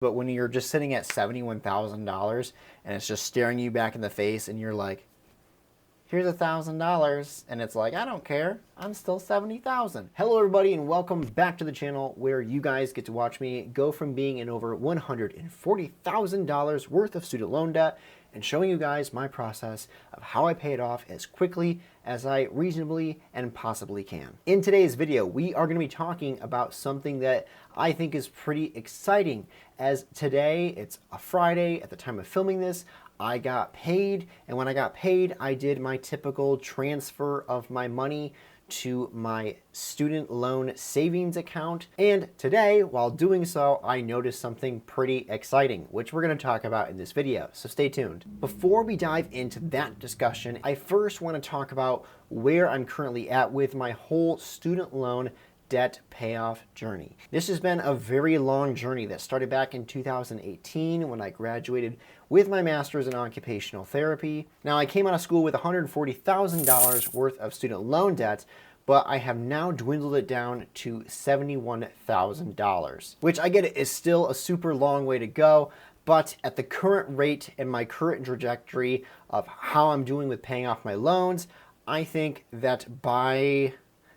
But when you're just sitting at $71,000 and it's just staring you back in the face and you're like, here's $1,000, and it's like, I don't care, I'm still 70,000. Hello everybody and welcome back to the channel where you guys get to watch me go from being in over $140,000 worth of student loan debt and showing you guys my process of how I pay it off as quickly as I reasonably and possibly can. In today's video, we are going to be talking about something that I think is pretty exciting, as today, it's a Friday at the time of filming this, I got paid, and when I got paid, I did my typical transfer of my money to my student loan savings account. And today, while doing so, I noticed something pretty exciting, which we're going to talk about in this video, so stay tuned. Before we dive into that discussion, I first want to talk about where I'm currently at with my whole student loan debt payoff journey. This has been a very long journey that started back in 2018 when I graduated with my master's in occupational therapy. Now, I came out of school with $140,000 worth of student loan debt, but I have now dwindled it down to $71,000, which I get it is still a super long way to go. But at the current rate and my current trajectory of how I'm doing with paying off my loans, I think that by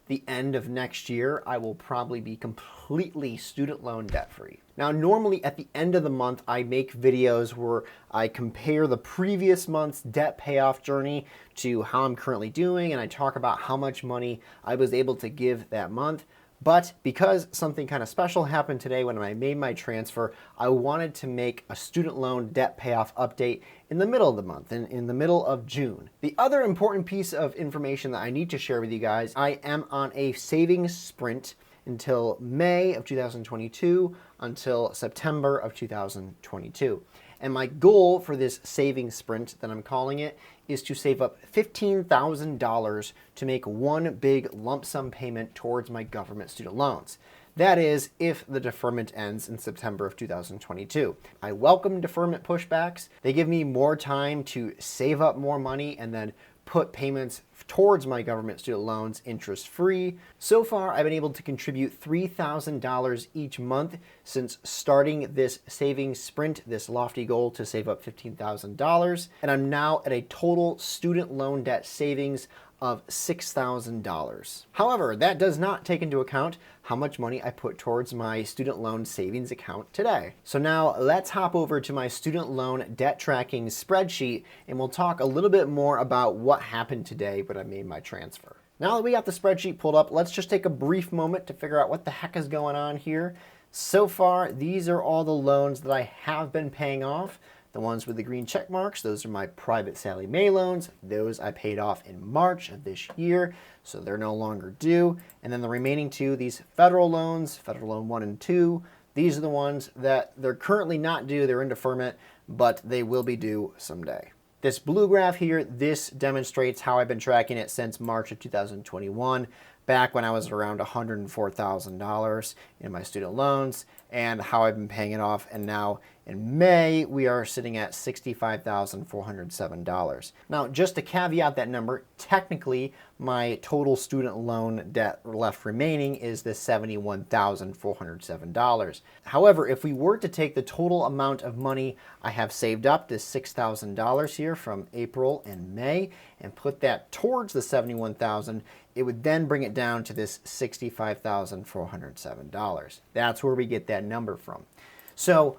the end of next year, I will probably be completely student loan debt free. Now, normally at the end of the month, I make videos where I compare the previous month's debt payoff journey to how I'm currently doing, and I talk about how much money I was able to give that month. But because something kind of special happened today when I made my transfer, I wanted to make a student loan debt payoff update in the middle of the month, in the middle of June. The other important piece of information that I need to share with you guys, I am on a savings sprint until May of 2022 until September of 2022. And my goal for this savings sprint that I'm calling it is to save up $15,000 to make one big lump sum payment towards my government student loans. That is, if the deferment ends in September of 2022. I welcome deferment pushbacks. They give me more time to save up more money and then put payments towards my government student loans interest-free. So far, I've been able to contribute $3,000 each month since starting this savings sprint, this lofty goal to save up $15,000. And I'm now at a total student loan debt savings of $6,000. However, that does not take into account how much money I put towards my student loan savings account today. So now let's hop over to my student loan debt tracking spreadsheet and we'll talk a little bit more about what happened today when I made my transfer. Now that we got the spreadsheet pulled up, let's just take a brief moment to figure out what the heck is going on here. So far, these are all the loans that I have been paying off. The ones with the green check marks, those are my private Sallie Mae loans. Those I paid off in March of this year, so they're no longer due. And then the remaining two, these federal loans, Federal Loan 1 and 2, these are the ones that they're currently not due, they're in deferment, but they will be due someday. This blue graph here, this demonstrates how I've been tracking it since March of 2021, back when I was around $104,000 in my student loans, and how I've been paying it off. And now in May, we are sitting at $65,407. Now, just to caveat that number, technically, my total student loan debt left remaining is this $71,407. However, if we were to take the total amount of money I have saved up, this $6,000 here from April and May, and put that towards the $71,000, it would then bring it down to this $65,407. That's where we get that number from. So,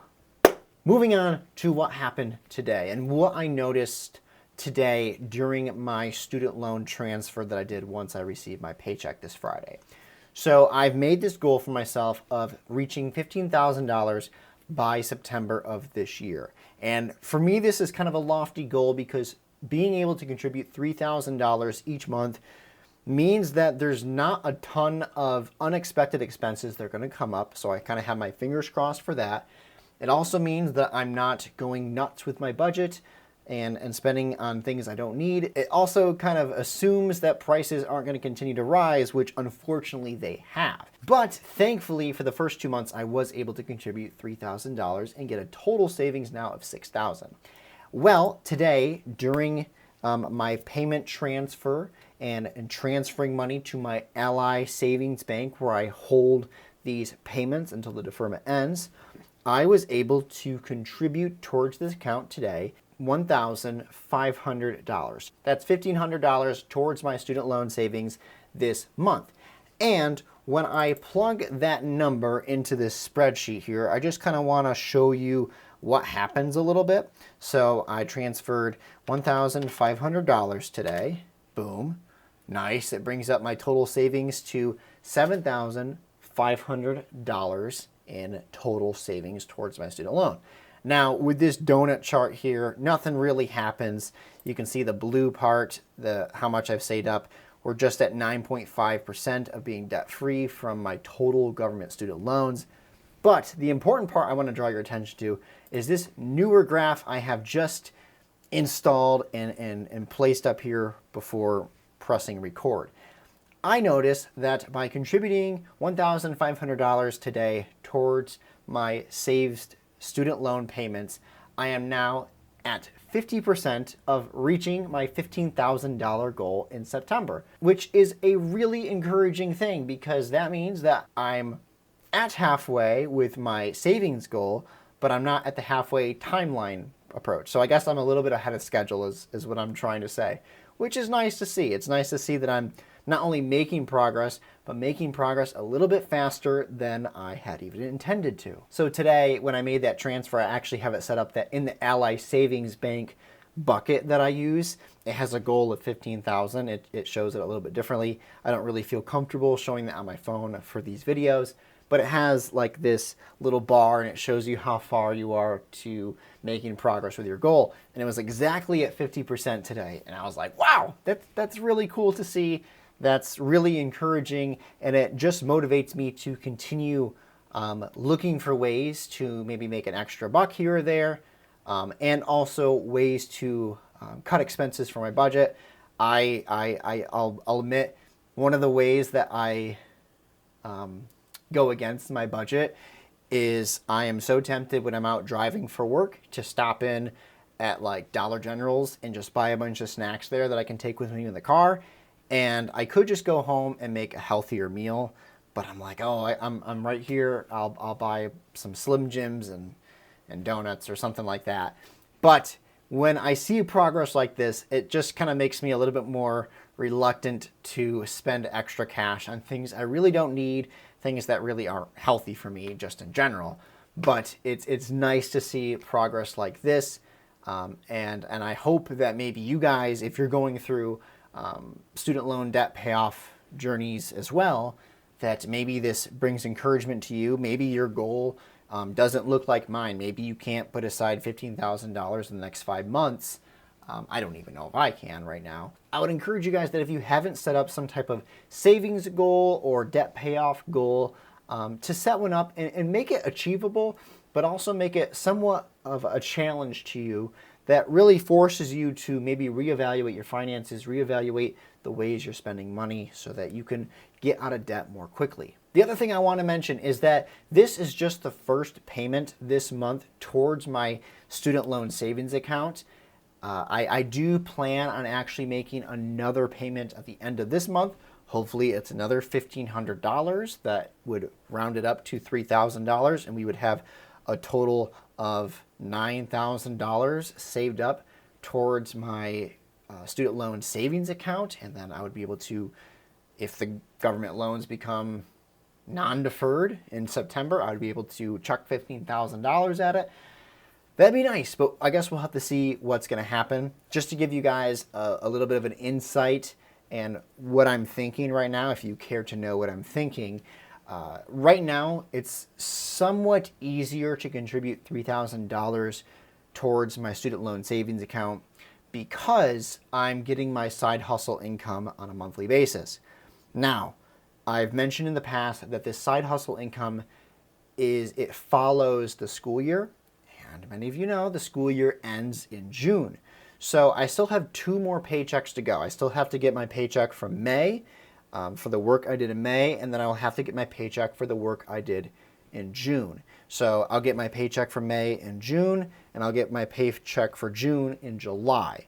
moving on to what happened today and what I noticed today during my student loan transfer that I did once I received my paycheck this Friday. So I've made this goal for myself of reaching $15,000 by September of this year. And for me, this is kind of a lofty goal because being able to contribute $3,000 each month means that there's not a ton of unexpected expenses that are going to come up. So I kind of have my fingers crossed for that. It also means that I'm not going nuts with my budget and spending on things I don't need. It also kind of assumes that prices aren't going to continue to rise, which unfortunately they have. But thankfully, for the first 2 months, I was able to contribute $3,000 and get a total savings now of $6,000. Well, today, during my payment transfer and transferring money to my Ally Savings Bank, where I hold these payments until the deferment ends, I was able to contribute towards this account today $1,500. That's $1,500 towards my student loan savings this month. And when I plug that number into this spreadsheet here, I just kind of want to show you what happens a little bit. So I transferred $1,500 today. Boom. Nice. It brings up my total savings to $7,500 in total savings towards my student loan. Now, with this donut chart here, nothing really happens. You can see the blue part, how much I've saved up. We're just at 9.5% of being debt-free from my total government student loans. But the important part I want to draw your attention to is this newer graph I have just installed and placed up here before pressing record. I notice that by contributing $1,500 today towards my saved student loan payments, I am now at 50% of reaching my $15,000 goal in September, which is a really encouraging thing because that means that I'm at halfway with my savings goal, but I'm not at the halfway timeline approach. So I guess I'm a little bit ahead of schedule is what I'm trying to say, which is nice to see. It's nice to see that I'm not only making progress, but making progress a little bit faster than I had even intended to. So today, when I made that transfer, I actually have it set up that in the Ally Savings Bank bucket that I use, it has a goal of 15,000. It shows it a little bit differently. I don't really feel comfortable showing that on my phone for these videos, but it has like this little bar and it shows you how far you are to making progress with your goal. And it was exactly at 50% today. And I was like, wow, that's really cool to see. That's really encouraging, and it just motivates me to continue looking for ways to maybe make an extra buck here or there, and also ways to cut expenses for my budget. I'll admit one of the ways that I go against my budget is I am so tempted when I'm out driving for work to stop in at like Dollar General's and just buy a bunch of snacks there that I can take with me in the car. And I could just go home and make a healthier meal, but I'm like, oh, I'm right here. I'll buy some Slim Jims and donuts or something like that. But when I see progress like this, it just kind of makes me a little bit more reluctant to spend extra cash on things I really don't need, things that really aren't healthy for me just in general. But it's nice to see progress like this, and I hope that maybe you guys, if you're going through student loan debt payoff journeys as well, that maybe this brings encouragement to you. Maybe your goal doesn't look like mine. Maybe you can't put aside $15,000 in the next 5 months. I don't even know if I can right now. I would encourage you guys that if you haven't set up some type of savings goal or debt payoff goal, to set one up and make it achievable, but also make it somewhat of a challenge to you that really forces you to maybe reevaluate your finances, reevaluate the ways you're spending money so that you can get out of debt more quickly. The other thing I want to mention is that this is just the first payment this month towards my student loan savings account. I do plan on actually making another payment at the end of this month. Hopefully it's another $1,500 that would round it up to $3,000, and we would have a total of $9,000 saved up towards my student loan savings account. And then I would be able to, if the government loans become non-deferred in September, I would be able to chuck $15,000 at it. That'd be nice, but I guess we'll have to see what's going to happen. Just to give you guys a little bit of an insight and what I'm thinking right now, if you care to know what I'm thinking. Right now, it's somewhat easier to contribute $3,000 towards my student loan savings account because I'm getting my side hustle income on a monthly basis. Now, I've mentioned in the past that this side hustle income it follows the school year. And many of you know the school year ends in June. So I still have 2 more paychecks to go. I still have to get my paycheck from May for the work I did in May, and then I'll have to get my paycheck for the work I did in June. So I'll get my paycheck for May in June, and I'll get my paycheck for June in July.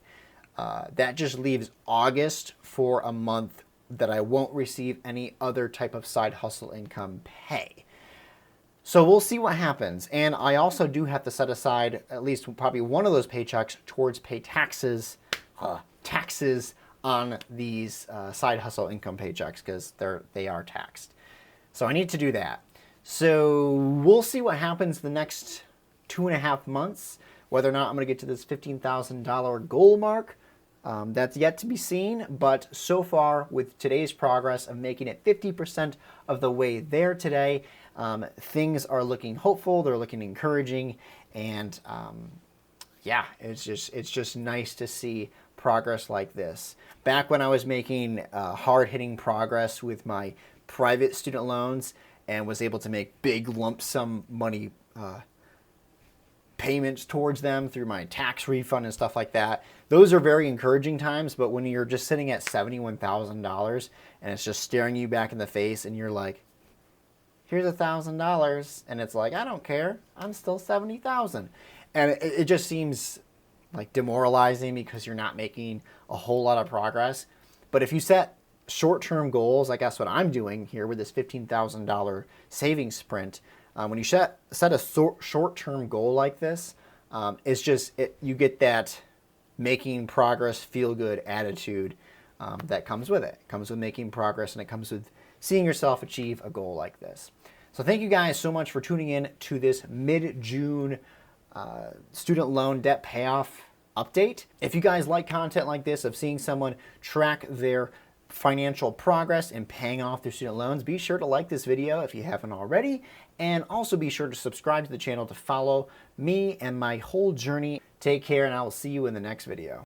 That just leaves August for a month that I won't receive any other type of side hustle income pay. So we'll see what happens. And I also do have to set aside at least probably one of those paychecks towards pay taxes on these side hustle income paychecks, because they are taxed. So I need to do that. So we'll see what happens the next 2.5 months, whether or not I'm going to get to this $15,000 goal mark. That's yet to be seen, but so far with today's progress of making it 50% of the way there today, things are looking hopeful, they're looking encouraging, and yeah, it's just nice to see progress like this. Back when I was making hard-hitting progress with my private student loans and was able to make big lump sum money payments towards them through my tax refund and stuff like that, those are very encouraging times. But when you're just sitting at $71,000 and it's just staring you back in the face and you're like, here's $1,000, and it's like, I don't care, I'm still 70,000, and it just seems like demoralizing because you're not making a whole lot of progress. But if you set short-term goals, like that's what I'm doing here with this $15,000 savings sprint, when you set a short-term goal like this, it's just you get that making progress, feel-good attitude that comes with it. It comes with making progress, and it comes with seeing yourself achieve a goal like this. So thank you guys so much for tuning in to this mid-June student loan debt payoff update. If you guys like content like this of seeing someone track their financial progress in paying off their student loans, be sure to like this video if you haven't already, and also be sure to subscribe to the channel to follow me and my whole journey. Take care, and I will see you in the next video.